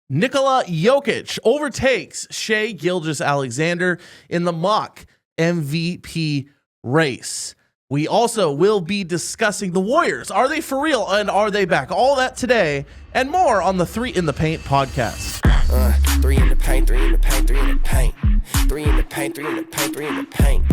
Nikola Jokic overtakes Shai Gilgeous-Alexander in the mock MVP race. We also will be discussing the Warriors. Are they for real and are they back? All that today and more on the 3 in the Paint podcast. 3 in the paint, 3 in the paint, 3 in the paint. 3 in the paint, 3 in the paint, 3 in the paint.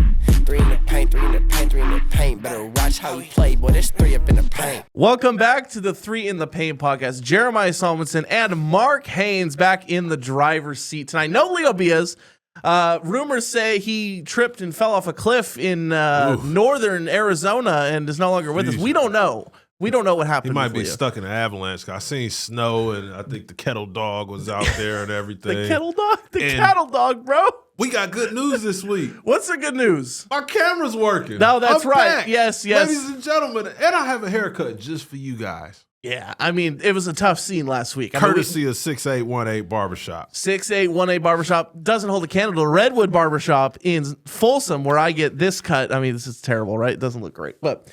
3 in the paint, 3 in the paint, 3 in the paint. Better watch how you play, boy. There's 3 up in the paint. Welcome back to the 3 in the Paint podcast. Jeremiah Solomon and Mark Haynes back in the driver's seat tonight. No Leo Bias. Rumors say he tripped and fell off a cliff in northern Arizona and is no longer with us. We don't know. We don't know what happened. He might be Leo. stuck in an avalanche. I seen snow, and I think the kettle dog was out there and everything. The kettle dog? The cattle dog, bro. We got good news this week. What's the good news? Our camera's working. No, that's I'm right. back. Yes. Ladies and gentlemen, and I have a haircut just for you guys. Yeah, I mean, it was a tough scene last week. Courtesy of 6818 Barbershop. 6818 Barbershop doesn't hold a candle to Redwood Barbershop in Folsom, where I get this cut. I mean, this is terrible, right? It doesn't look great, but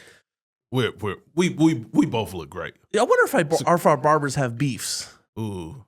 We both look great. I wonder if our barbers have beefs. Ooh.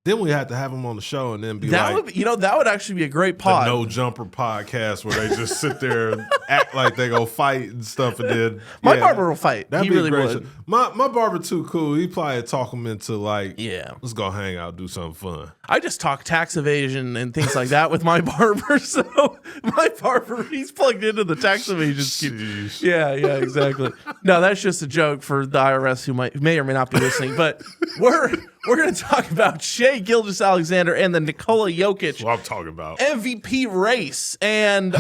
Then we had to have them on the show and then be That like, would, that would actually be a great pod. the No Jumper podcast where they just sit there and act like they go fight and stuff. And then My barber will fight. That'd He be really a great would. show. My barber too cool. He probably talk him into like, let's go hang out, do something fun. I just talk tax evasion and things like that with my barber. So my barber, he's plugged into the tax evasion scheme. Yeah, exactly. No, that's just a joke for the IRS who may or may not be listening. But we're going to talk about Shai Gilgeous-Alexander and the Nikola Jokic That's what I'm talking about. MVP race. And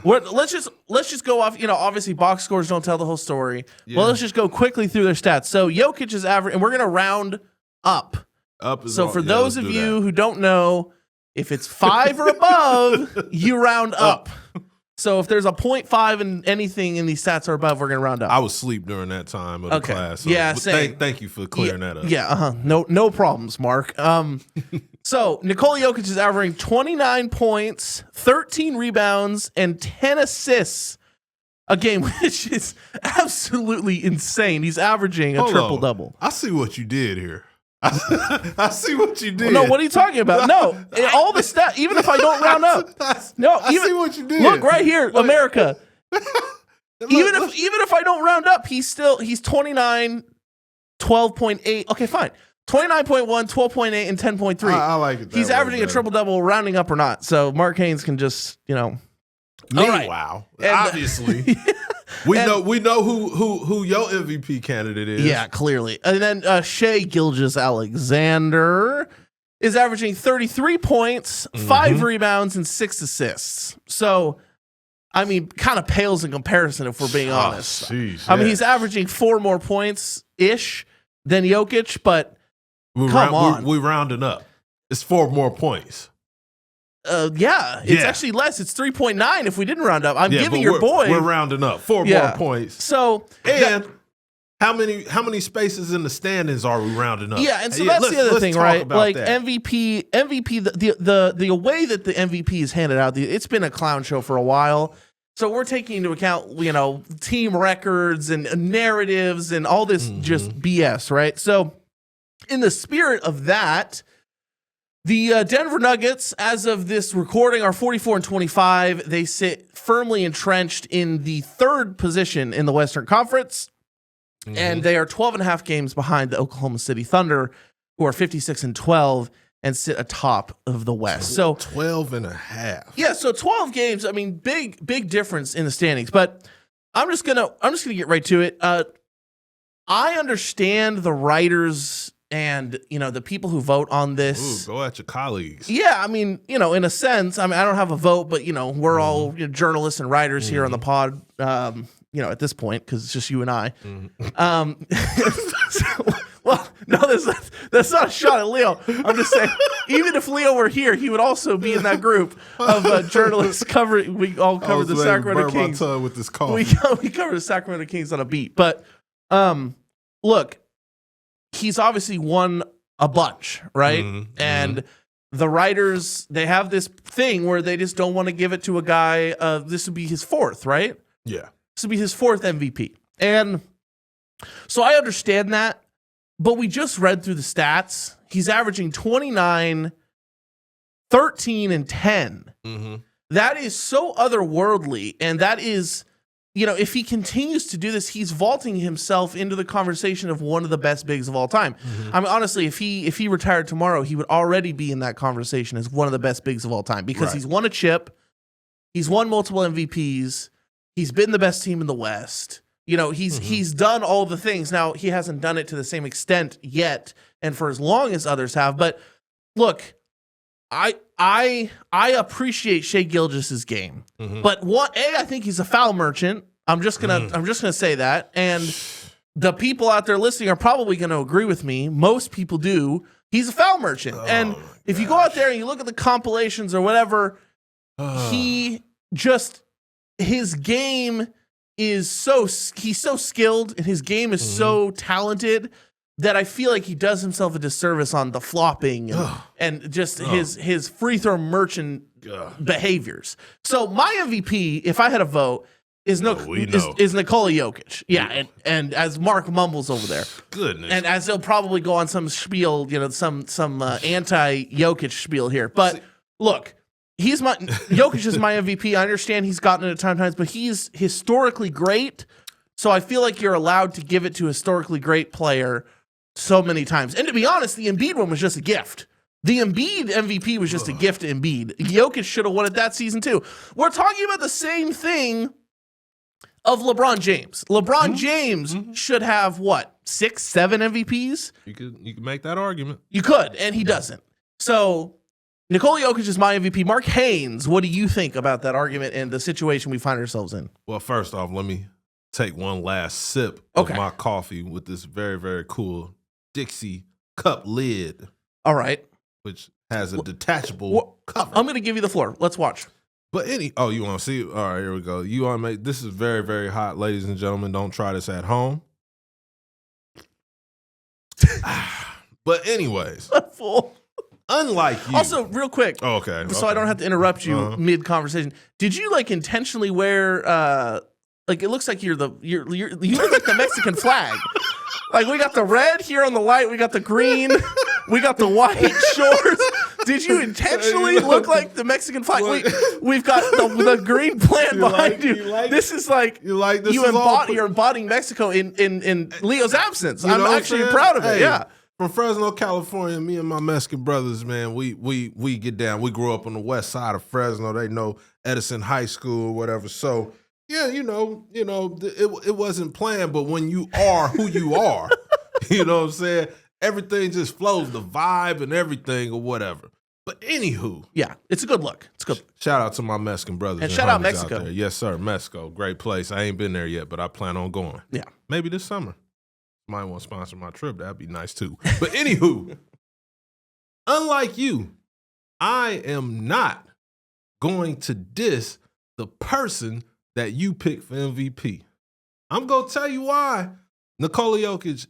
let's just go off. Obviously box scores don't tell the whole story. Yeah. Well, let's just go quickly through their stats. So Jokic is average, and we're going to round up. So For those of you who don't know, if it's 5 or above, you round up. So if there's a 0.5 and anything in these stats are above, we're going to round up. I was asleep during that time of the class. So same. Thank you for clearing that up. Yeah, no problems, Mark. So Nikola Jokic is averaging 29 points, 13 rebounds, and 10 assists a game, which is absolutely insane. He's averaging a triple-double. I see what you did here. I see what you did. No, what are you talking about? No, all the stats, even if I don't round up. I see what you did. Look right here, America. Even if I don't round up, he's 29, 12.8. Okay, fine. 29.1, 12.8, and 10.3. I like it. He's averaging a triple-double, rounding up or not. So Mark Haynes can just, Meanwhile, obviously, we know who your MVP candidate is. Yeah, clearly. And then Shai Gilgeous-Alexander is averaging 33 points, 5 rebounds, and 6 assists. So, I mean, kind of pales in comparison if we're being honest. Geez, I mean, he's averaging 4 more points-ish than Jokic, but come on. We're rounding up. It's 4 more points. It's actually less. It's 3.9 if we didn't round up. I'm giving your boy. We're rounding up. 4 more points. So how many spaces in the standings are we rounding up? Yeah, and so that's the other thing, right? Like that. MVP, the way that the MVP is handed out, it's been a clown show for a while. So we're taking into account, team records and narratives and all this just BS, right? So in the spirit of that, the Denver Nuggets, as of this recording, are 44-25. They sit firmly entrenched in the 3rd position in the Western Conference, and they are 12.5 games behind the Oklahoma City Thunder, who are 56-12 and sit atop of the West. So 12.5. Yeah, so 12 games. I mean, big difference in the standings. But I'm just gonna get right to it. I understand the writers and, the people who vote on this. Ooh, go at your colleagues. Yeah, I mean, in a sense, I mean, I don't have a vote, but, we're all journalists and writers here on the pod, at this point, because it's just you and I. That's not a shot at Leo. I'm just saying, even if Leo were here, he would also be in that group of journalists covering. We all cover the Sacramento Kings. My tongue with this coffee. We cover the Sacramento Kings on a beat. But look, he's obviously won a bunch, right? And the writers, they have this thing where they just don't want to give it to a guy. This would be his 4th, right? Yeah. This would be his 4th MVP. And so I understand that, but we just read through the stats. he's averaging 29, 13, and 10. Mm-hmm. That is so otherworldly. And that is, if he continues to do this, he's vaulting himself into the conversation of one of the best bigs of all time. Mm-hmm. I mean, honestly, if he retired tomorrow, he would already be in that conversation as one of the best bigs of all time because he's won a chip. He's won multiple MVPs. He's been the best team in the West. He's done all the things. Now, he hasn't done it to the same extent yet and for as long as others have. But look, I appreciate Shai Gilgeous' game. Mm-hmm. But I think he's a foul merchant. I'm just gonna say that. And the people out there listening are probably gonna agree with me. Most people do. He's a foul merchant. And if you go out there and you look at the compilations or whatever, his game is he's so skilled and his game is so talented that I feel like he does himself a disservice on the flopping and just his free throw merchant behaviors. So my MVP, if I had a vote, is Nikola Jokic. Yeah, and as Mark mumbles over there. Goodness. And as he'll probably go on some spiel, some anti-Jokic spiel here. But look, Jokic is my MVP. I understand he's gotten it at times, but he's historically great. So I feel like you're allowed to give it to a historically great player so many times. And to be honest, the Embiid one was just a gift. The Embiid MVP was just a gift to Embiid. Jokic should have won it that season too. We're talking about the same thing of LeBron James. LeBron James should have 6, 7 MVPs? You could make that argument. You could, and he doesn't. So Nikola Jokic is my MVP. Mark Haynes, what do you think about that argument and the situation we find ourselves in? Well, first off, let me take one last sip of my coffee with this very, very cool Dixie cup lid. All right. Which has a detachable cover. I'm going to give you the floor. Let's watch. But you want to see? All right, here we go. You want to make this is very, very hot, ladies and gentlemen. Don't try this at home. But anyways, full. Unlike you. Also, real quick. Oh, okay. So I don't have to interrupt you mid conversation. Did you intentionally wear? It looks like you look like the Mexican flag. Like we got the red here on the light, we got the green, we got the white shorts. Did you intentionally look like the Mexican flag? We've got the green plant behind you. This is like you're embodying Mexico in Leo's absence. I'm actually proud of it. Hey, yeah. From Fresno, California, me and my Mexican brothers, man, we get down. We grew up on the west side of Fresno. They know Edison High School or whatever. So yeah, it wasn't planned, but when you are who you are, you know what I'm saying? Everything just flows, the vibe and everything or whatever. But anywho. Yeah, it's a good look. It's good. Shout out to my Mexican brothers. And shout out Mexico. Out there. Yes, sir. Mexico. Great place. I ain't been there yet, but I plan on going. Yeah. Maybe this summer. Might want to sponsor my trip. That'd be nice too. But anywho, unlike you, I am not going to diss the person that you picked for MVP. I'm going to tell you why Nikola Jokic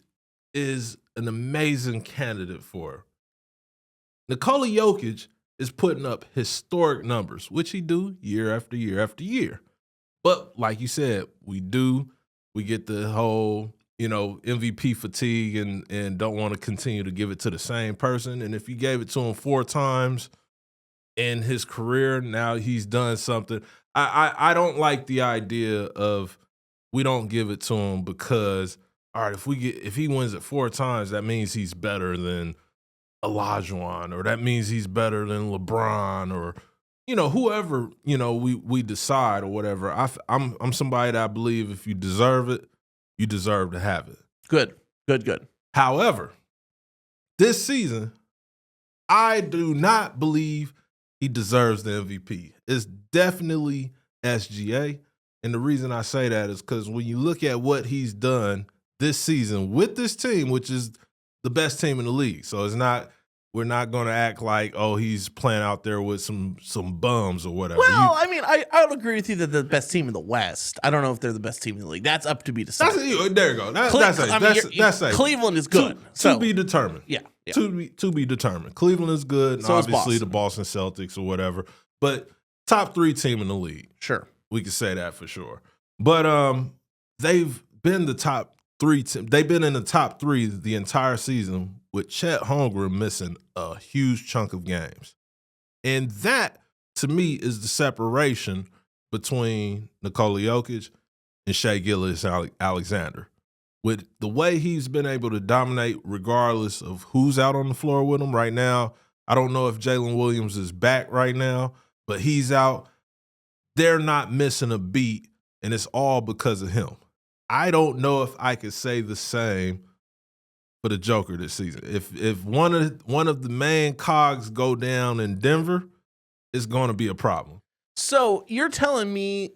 is an amazing candidate for her. Nikola Jokic is putting up historic numbers, which he do year after year after year. But like you said, we get the whole, MVP fatigue and don't want to continue to give it to the same person. And if you gave it to him 4 times in his career, now he's done something. I don't like the idea of we don't give it to him because, all right, if he wins it 4 times, that means he's better than Olajuwon, or that means he's better than LeBron, or whoever we decide or whatever. I'm somebody that I believe if you deserve it, you deserve to have it. Good. However, this season, I do not believe he deserves the MVP. It's definitely SGA. And the reason I say that is because when you look at what he's done this season with this team, which is the best team in the league. So we're not going to act like, he's playing out there with some bums or whatever. Well, I would agree with you that they're the best team in the West. I don't know if they're the best team in the league. That's up to be decided. There you go. That's safe. Cleveland is good. To be determined. Yeah. To be determined. Cleveland is good, and so obviously the Boston Celtics or whatever. But top 3 team in the league. Sure. We can say that for sure. But they've been the top 3 they've been in the top 3 the entire season with Chet Holmgren missing a huge chunk of games. And that, to me, is the separation between Nikola Jokic and Shai Gilgeous-Alexander. With the way he's been able to dominate regardless of who's out on the floor with him right now, I don't know if Jalen Williams is back right now, but he's out. They're not missing a beat, and it's all because of him. I don't know if I could say the same for the Joker this season. If one of the main cogs go down in Denver, it's going to be a problem. So you're telling me,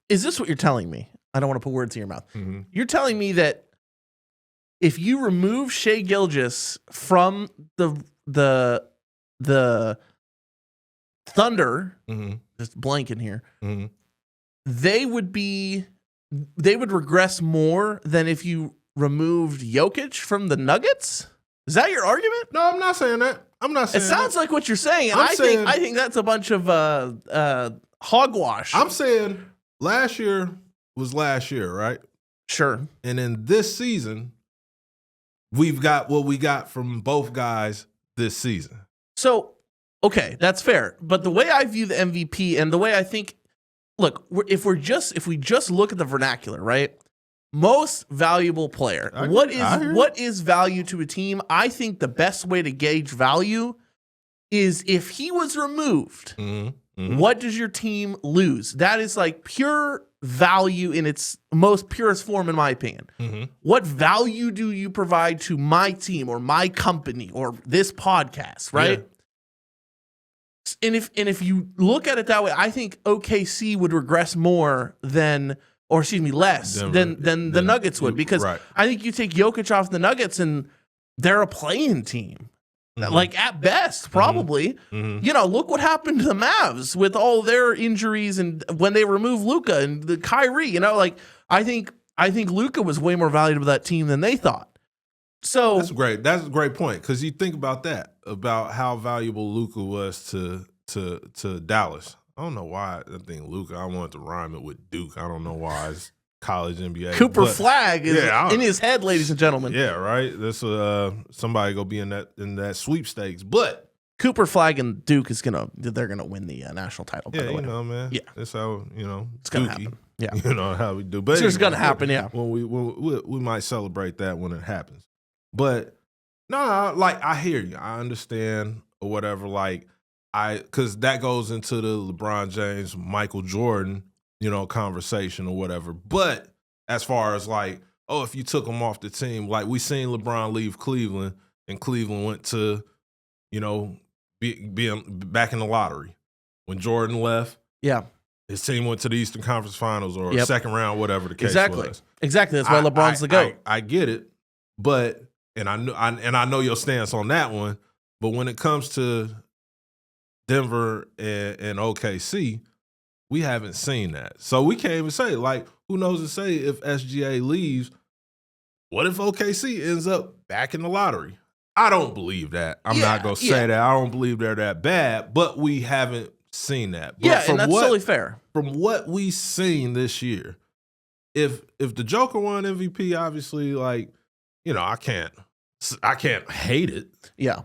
is this what you're telling me? I don't want to put words in your mouth. Mm-hmm. You're telling me that if you remove Shai Gilgeous from the Thunder, just blanking here, they would regress more than if you removed Jokic from the Nuggets? Is that your argument? No, I'm not saying that. It sounds like what you're saying. And I think that's a bunch of hogwash. I'm saying last year was last year, right? Sure. And in this season, we've got what we got from both guys this season. So, okay, that's fair. But the way I view the MVP and the way I think, look, if we just look at the vernacular, right? Most valuable player. What is value to a team? I think the best way to gauge value is if he was removed, what does your team lose? That is like pure value in its most purest form, in my opinion. What value do you provide to my team or my company or this podcast, right? Yeah. And if you look at it that way, I think OKC would regress more than, or excuse me, less than the Nuggets would, because I think you take Jokic off the Nuggets and they're a playing team. Like at best, probably. You know, look what happened to the Mavs with all their injuries and when they removed Luka and the Kyrie. You know, like I think Luka was way more valuable to that team than they thought. So that's great. That's a great point, because you think about that, about how valuable Luka was to Dallas. I don't know why I think Luka. I wanted to rhyme it with Duke. I don't know why. It's college NBA. Cooper Flag is in his head, ladies and gentlemen. Yeah, right. This somebody go be in that sweepstakes. But Cooper Flag and Duke they're gonna win the national title. Yeah, by the way. You know, man. Yeah, that's how it's gonna happen. Yeah, you know how we do. But it's gonna happen. Yeah, when we might celebrate that when it happens. But no, like I hear you. I understand or whatever. Like because that goes into the LeBron James, Michael Jordan, conversation or whatever. But as far as like, if you took him off the team, like we seen LeBron leave Cleveland, and Cleveland went to, being back in the lottery. When Jordan left, his team went to the Eastern Conference Finals or second round, whatever the case was. Exactly. That's why LeBron's the GOAT. I get it, but I know your stance on that one. But when it comes to Denver and OKC, we haven't seen that. So we can't even say, like, who knows to say if SGA leaves, what if OKC ends up back in the lottery? I don't believe that. I'm not going to say that. I don't believe they're that bad, but we haven't seen that. But and that's totally fair. From what we've seen this year, if the Joker won MVP, obviously, like, I can't hate it. Yeah.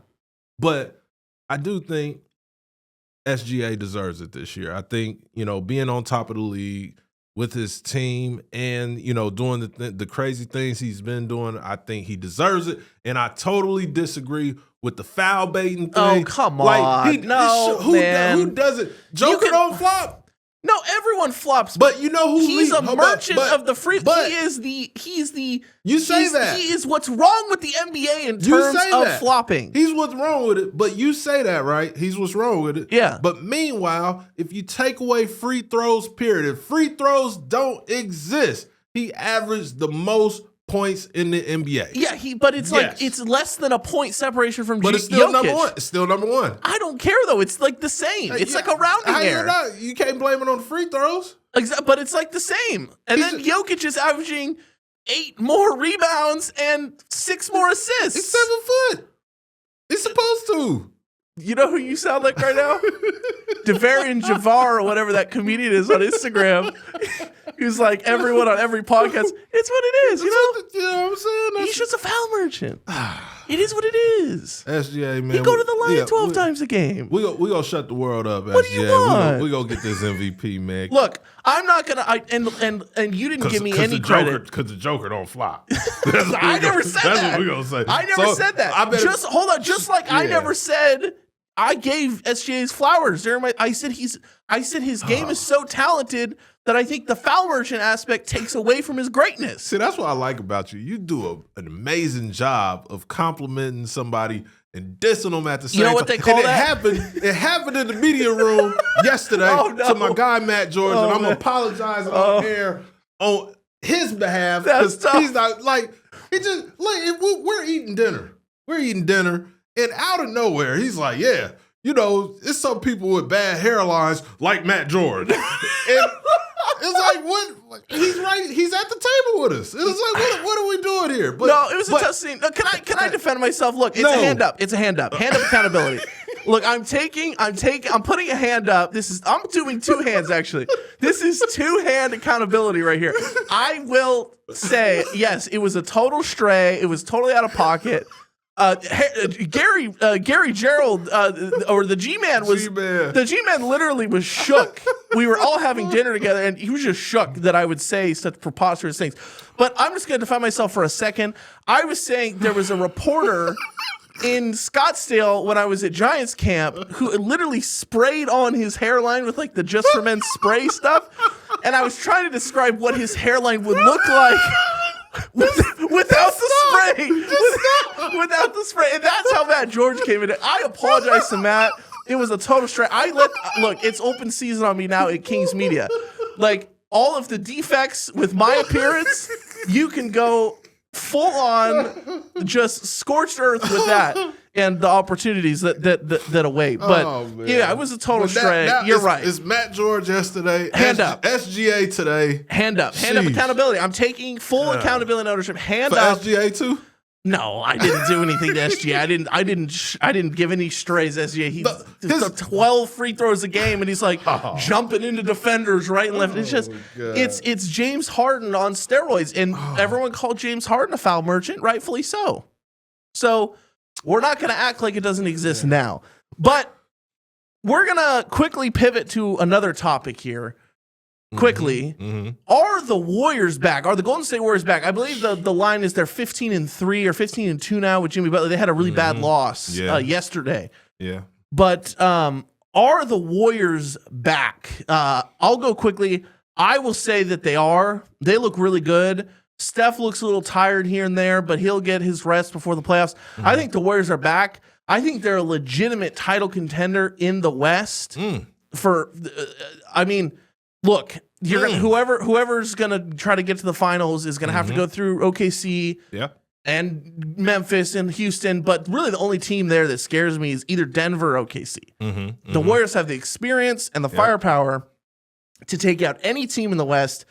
But I do think SGA deserves it this year. I think, being on top of the league with his team and, doing the crazy things he's been doing, I think he deserves it. And I totally disagree with the foul baiting thing. Oh, come on. Who does it? Joker don't flop? No, everyone flops. But you know who he's a merchant of the free. He's that. He is what's wrong with the NBA in terms of flopping. He's what's wrong with it. But you say that, right? He's what's wrong with it. Yeah. But meanwhile, if you take away free throws, period, if free throws don't exist, he averaged the most points in the NBA. Yeah, but it's like it's less than a point separation from But it's still Jokic. number one. It's still number one. I don't care though. It's like the same. It's like a rounding error. You can't blame it on the free throws. But it's like the same. And then Jokic is averaging 8 more rebounds and 6 more assists. He's 7 foot. He's supposed to. You know who you sound like right now? Devarian Javar or whatever that comedian is on Instagram. He's like everyone on every podcast. It's what it is, you know. You know what I'm saying? He's just a foul merchant. It is what it is. SGA, man. He go to the line 12 times a game. We gonna shut the world up, What SGA. do you want? We gonna get this MVP, man. Look, I'm not gonna. And you didn't give me any credit because the Joker don't flop. I never said that. That's what we gonna say. I never said that. Just hold on. Just like I never said I gave SGA's flowers during my. I said his game is so talented that I think the foul merchant aspect takes away from his greatness. See, that's what I like about you. You do an amazing job of complimenting somebody and dissing them at the same time. You know what they call that? It happened in the media room yesterday to my guy Matt George, and I'm apologizing on air on his behalf. That's tough. He's not like he just like we're eating dinner. We're eating dinner, and out of nowhere, he's like, "Yeah, you know, it's some people with bad hairlines like Matt George." And it's like, what? He's right. He's at the table with us. It's like, what are we doing here? But, no, it was a tough scene. Can I defend myself? Look, it's a hand up. It's a hand up. Hand up accountability. Look, I'm putting a hand up. I'm doing two hands actually. This is 2-hand accountability right here. I will say, yes, it was a total stray. It was totally out of pocket. Gary Gerald, or the G-Man the G-Man literally was shook. We were all having dinner together, and he was just shook that I would say such preposterous things. But I'm just going to defend myself for a second. I was saying there was a reporter in Scottsdale when I was at Giants camp who literally sprayed on his hairline with like the Just for Men spray stuff, and I was trying to describe what his hairline would look like. Without the spray, without the spray, and that's how Matt George came in. I apologize to Matt. It was a total stray. Look, it's open season on me now at Kings Media. Like all of the defects with my appearance, you can go full on, just scorched earth with that, and the opportunities that await. But yeah, it was a total stray. You're right. It's Matt George yesterday. Hand up. SGA today. Hand up accountability. I'm taking full accountability and ownership. Hand for up. SGA too. No, I didn't do anything to SGA. I didn't give any strays to SGA. He took 12 free throws a game, and he's like jumping into defenders right and left. It's just it's James Harden on steroids, and everyone called James Harden a foul merchant, rightfully so. So we're not going to act like it doesn't exist now, but we're going to quickly pivot to another topic here. Quickly, are the Warriors back? Are the Golden State Warriors back? I believe the line is they're 15-3 or 15-2 now with Jimmy Butler. They had a really bad loss yesterday. Yeah. But are the Warriors back? I'll go quickly. I will say that they are. They look really good. Steph looks a little tired here and there, but he'll get his rest before the playoffs. I think the Warriors are back. I think they're a legitimate title contender in the West. Look, whoever's gonna try to get to the finals is gonna have to go through OKC and Memphis and Houston. But really, the only team there that scares me is either Denver or OKC. The Warriors have the experience and the firepower to take out any team in the West,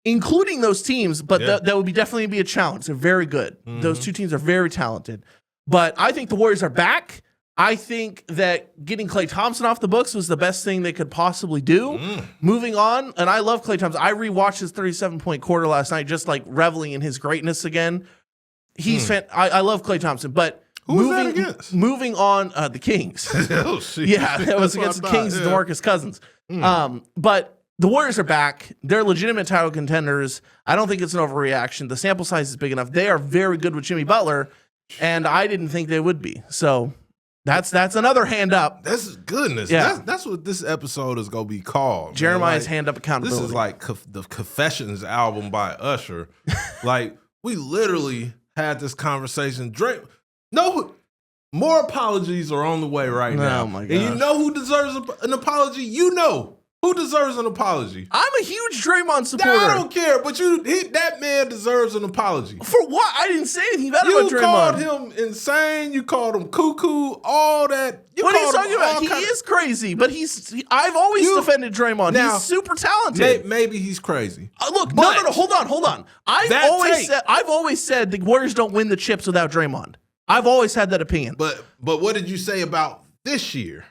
including those teams. But that would definitely be a challenge. They're very good. Those two teams are very talented. But I think the Warriors are back. I think that getting Klay Thompson off the books was the best thing they could possibly do. Moving on, and I love Klay Thompson. I rewatched his 37-point quarter last night, just like reveling in his greatness again. He's I love Klay Thompson, but moving on, the Kings. Oh, shit. Yeah, that was against the Kings, DeMarcus Cousins. But the Warriors are back. They're legitimate title contenders. I don't think it's an overreaction. The sample size is big enough. They are very good with Jimmy Butler, and I didn't think they would be. So that's another hand up. That's goodness. Yeah. That's what this episode is gonna be called. Jeremiah's hand up accountability. This is like the Confessions album by Usher. Like we literally had this conversation. More apologies are on the way right now. Oh my gosh. And you know who deserves an apology? You know who deserves an apology. I'm a huge Draymond supporter. I don't care, but that man deserves an apology. For what? I didn't say anything bad about Draymond. You called him insane. You called him cuckoo. All that. What are you talking about? He is crazy, but I've always defended Draymond. Now, he's super talented. Maybe he's crazy. Look, no. Hold on. I've always said the Warriors don't win the chips without Draymond. I've always had that opinion. But what did you say about this year?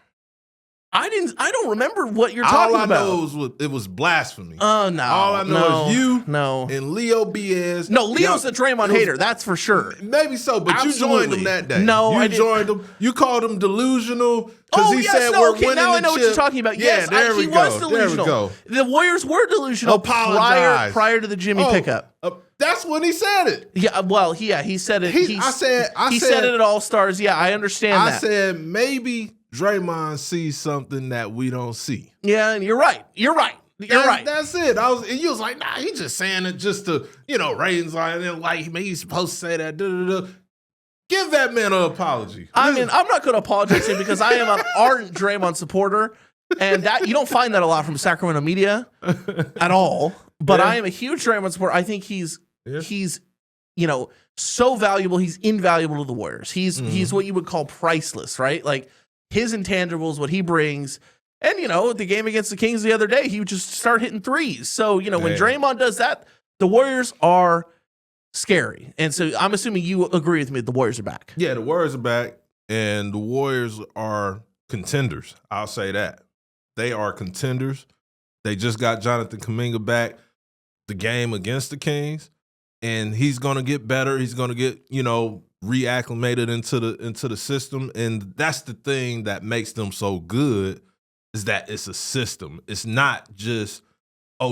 I don't remember what you're talking about. All I know is it was blasphemy. Oh, no. All I know is you and Leo Biaz. No, Leo's a Draymond hater. That's for sure. Maybe so, but Absolutely. you joined him that day. No, you joined him. You called him delusional because he said we're winning now the I know what chip. you're talking about. Yes, there we he go. was delusional. There we go. The Warriors were delusional prior to the Jimmy pickup. That's when he said it. Yeah, well, he said it. I said it at All Stars. Yeah, I understand that. I said maybe Draymond sees something that we don't see. Yeah, and you're right. That's it. And you was like, nah, he's just saying it just to, ratings like maybe he's supposed to say that. Give that man an apology. I mean, I'm not going to apologize to him because I am an ardent Draymond supporter, and that you don't find that a lot from Sacramento media at all. But I am a huge Draymond supporter. I think he's so valuable. He's invaluable to the Warriors. He's what you would call priceless, right? Like his intangibles, what he brings. And, the game against the Kings the other day, he would just start hitting threes. So, when Draymond does that, the Warriors are scary. And so I'm assuming you agree with me that the Warriors are back. Yeah, the Warriors are back, and the Warriors are contenders. I'll say that. They are contenders. They just got Jonathan Kuminga back the game against the Kings, and he's going to get better. He's going to get, reacclimated into the system, and that's the thing that makes them so good is that it's a system. It's not just,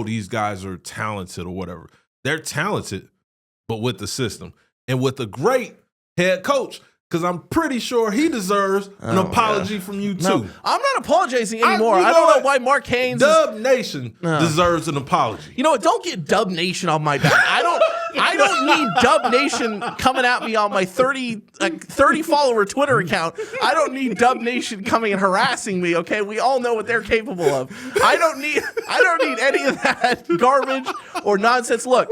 these guys are talented or whatever. They're talented, but with the system and with a great head coach, because I'm pretty sure he deserves an apology from you too. No, I'm not apologizing anymore. I don't know why Mark Haynes. Dub Nation deserves an apology. You know what? Don't get Dub Nation on my back. I don't need Dub Nation coming at me on my 30 follower Twitter account. I don't need Dub Nation coming and harassing me. Okay, we all know what they're capable of. I don't need any of that garbage or nonsense. Look,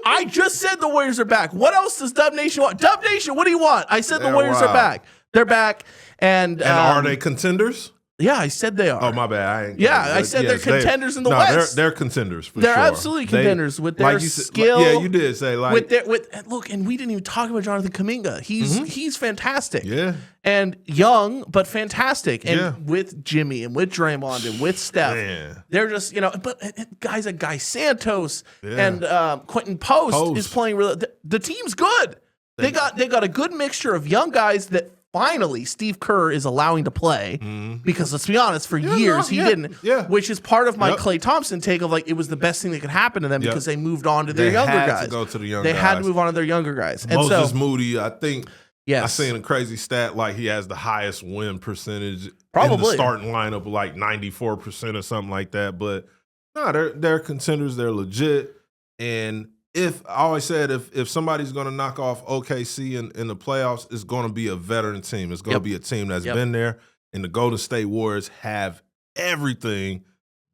I just said the Warriors are back. What else does Dub Nation want? Dub Nation, what do you want? I said the Warriors are back. They're back, and are they contenders? Yeah, I said they are. Oh, my bad. I said they're contenders in the West. They're contenders for they're sure. They're absolutely contenders with their skill. Yeah, you did say look, and we didn't even talk about Jonathan Kuminga. He's fantastic. Yeah. And young, but fantastic. And with Jimmy and with Draymond and with Steph, they're just, but guys like Guy Santos and Quentin Post is playing really. The team's good. They got a good mixture of young guys that finally Steve Kerr is allowing to play because let's be honest, for years he didn't. Yeah. Which is part of my Klay Thompson take of it was the best thing that could happen to them because they moved on to their younger guys. To go to the younger they guys. had to move on to their younger guys. And Moses Moody, I think. Yes. I seen a crazy stat he has the highest win percentage in the starting lineup of 94% or something like that. But no, they're contenders. They're legit. And I always said if somebody's going to knock off OKC in the playoffs, it's going to be a veteran team. It's going to be a team that's been there. And the Golden State Warriors have everything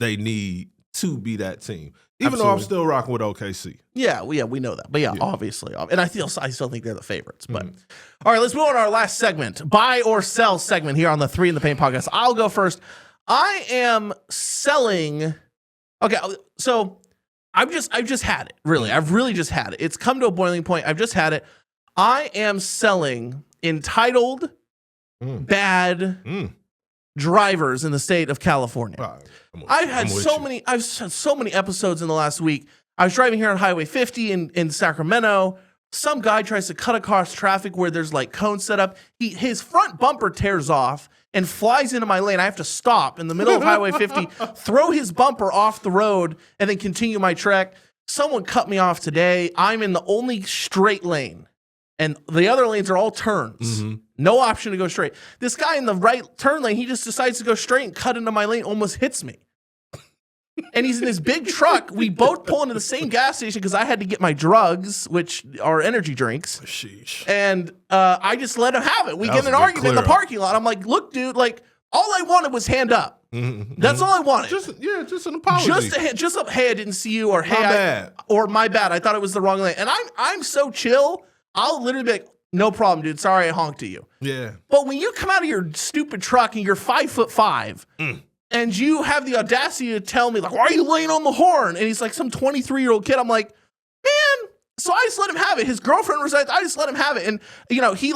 they need to be that team. Even though I'm still rocking with OKC. Yeah, we know that. But obviously. And I still think they're the favorites. But all right, let's move on to our last segment. Buy or sell segment here on the 3 in the Paint podcast. I'll go first. I am selling. Okay, so I've just had it. Really. I've really just had it. It's come to a boiling point. I've just had it. I am selling entitled bad drivers in the state of California. I've had so many episodes in the last week. I was driving here on Highway 50 in Sacramento. Some guy tries to cut across traffic where there's cones set up. His front bumper tears off and flies into my lane. I have to stop in the middle of Highway 50, throw his bumper off the road, and then continue my trek. Someone cut me off today. I'm in the only straight lane, and the other lanes are all turns. No option to go straight. This guy in the right turn lane, he just decides to go straight and cut into my lane, almost hits me. And he's in this big truck. We both pull into the same gas station because I had to get my drugs, which are energy drinks. Sheesh. And I just let him have it. We get in an argument in the parking lot. I'm like, look, dude, all I wanted was hand up. That's all I wanted. Just an apology. Just hey, I didn't see you, or hey, my bad. I thought it was the wrong lane. And I'm so chill. I'll literally be like, no problem, dude. Sorry I honked at you. Yeah. But when you come out of your stupid truck and you're 5'5", and you have the audacity to tell me, why are you laying on the horn? And he's like some 23-year-old kid. I'm like, man, So I just let him have it. His girlfriend resides. I just let him have it, and he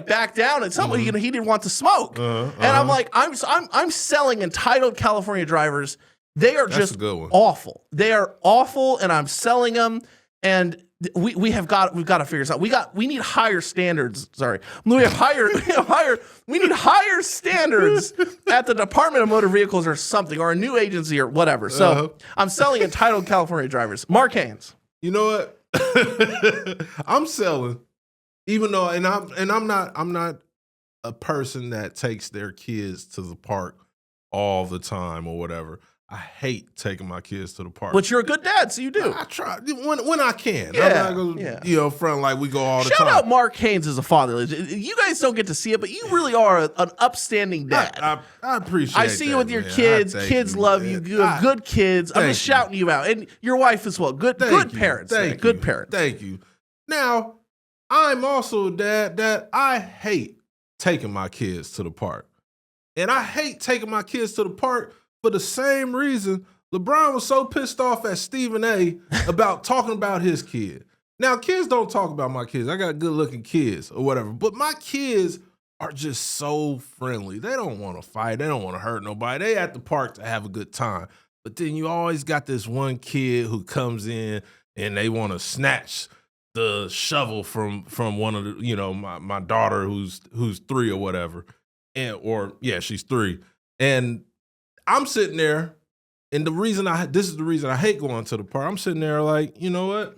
backed down at some point. He didn't want to smoke, and I'm like, I'm selling entitled California drivers. They are just awful. They are awful, and I'm selling them. And we've got to figure this out. We need higher standards. Sorry, we need higher standards at the Department of Motor Vehicles or something, or a new agency or whatever. So I'm selling entitled California drivers. Mark Haynes. You know what? I'm selling, even though, and I'm not a person that takes their kids to the park all the time or whatever. I hate taking my kids to the park. But you're a good dad, so you do. I try when I can. Yeah, I'm not gonna, front like we go all the time. Shout out Mark Haynes as a father. You guys don't get to see it, but you really are an upstanding dad. I appreciate it. I see you with your kids. Kids love you. You have good kids. I'm just shouting you out. And your wife as well. Good parents. Good parents. Thank you. Now, I'm also a dad that I hate taking my kids to the park. And I hate taking my kids to the park for the same reason LeBron was so pissed off at Stephen A. about talking about his kid. Now, kids don't talk about my kids. I got good-looking kids or whatever. But my kids are just so friendly. They don't want to fight. They don't want to hurt nobody. They at the park to have a good time. But then you always got this one kid who comes in and they want to snatch the shovel from one of the, my daughter who's 3 or whatever. She's 3. And I'm sitting there, and this is the reason I hate going to the park. I'm sitting there like, you know what?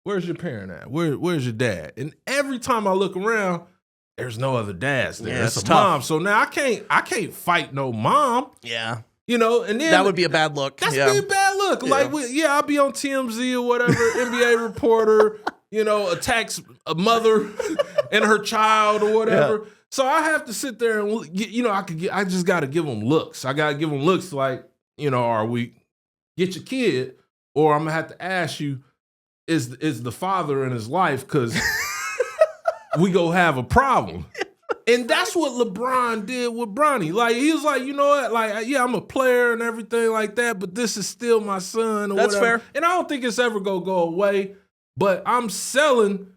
Where's your parent at? Where's your dad? And every time I look around, there's no other dads there. Yeah, it's a tough. mom. So now I can't fight no mom. Yeah. And then that would be a bad look. That's be a bad look. Yeah. Like, I'll be on TMZ or whatever, NBA reporter, attacks a mother and her child or whatever. Yeah. So I have to sit there and, I just got to give them looks. I got to give them looks like, are we get your kid, or I'm going to have to ask you, is the father in his life? Because we go have a problem. And that's what LeBron did with Bronny. Like, he was like, you know what? Like, yeah, I'm a player and everything like that, but this is still my son or That's whatever. fair. And I don't think it's ever going to go away, but I'm selling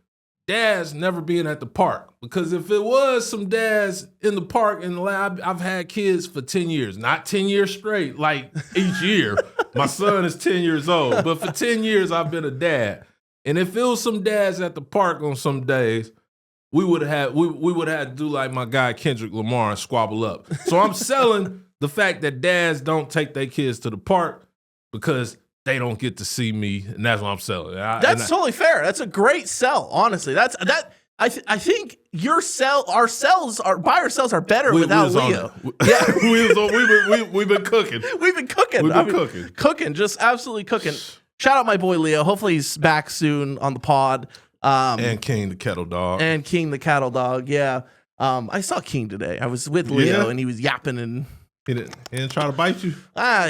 dads never being at the park. Because if it was some dads in the park in the lab, I've had kids for 10 years, not 10 years straight, like each year. My son is 10 years old, but for 10 years, I've been a dad. And if it was some dads at the park on some days, we would have had to do like my guy Kendrick Lamar and squabble up. So I'm selling the fact that dads don't take their kids to the park because they don't get to see me, and that's what I'm selling. That's totally fair. That's a great sell, honestly. I think our sells, our buyer sells are better without Leo. We've been cooking. We've been cooking. Cooking, just absolutely cooking. Shout out my boy Leo. Hopefully he's back soon on the pod. And King the Kettle Dog. Yeah. I saw King today. I was with Leo and he was yapping and he didn't try to bite you?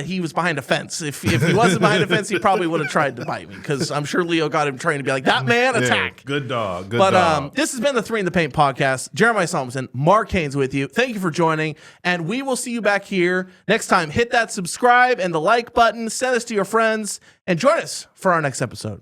He was behind a fence. If he wasn't behind a fence, he probably would have tried to bite me because I'm sure Leo got him trained to be like, that man, attack. Yeah, good dog. This has been the 3 in the Paint podcast. Jeremiah Solomon, Mark Haynes with you. Thank you for joining, and we will see you back here next time. Hit that subscribe and the like button. Send us to your friends, and join us for our next episode.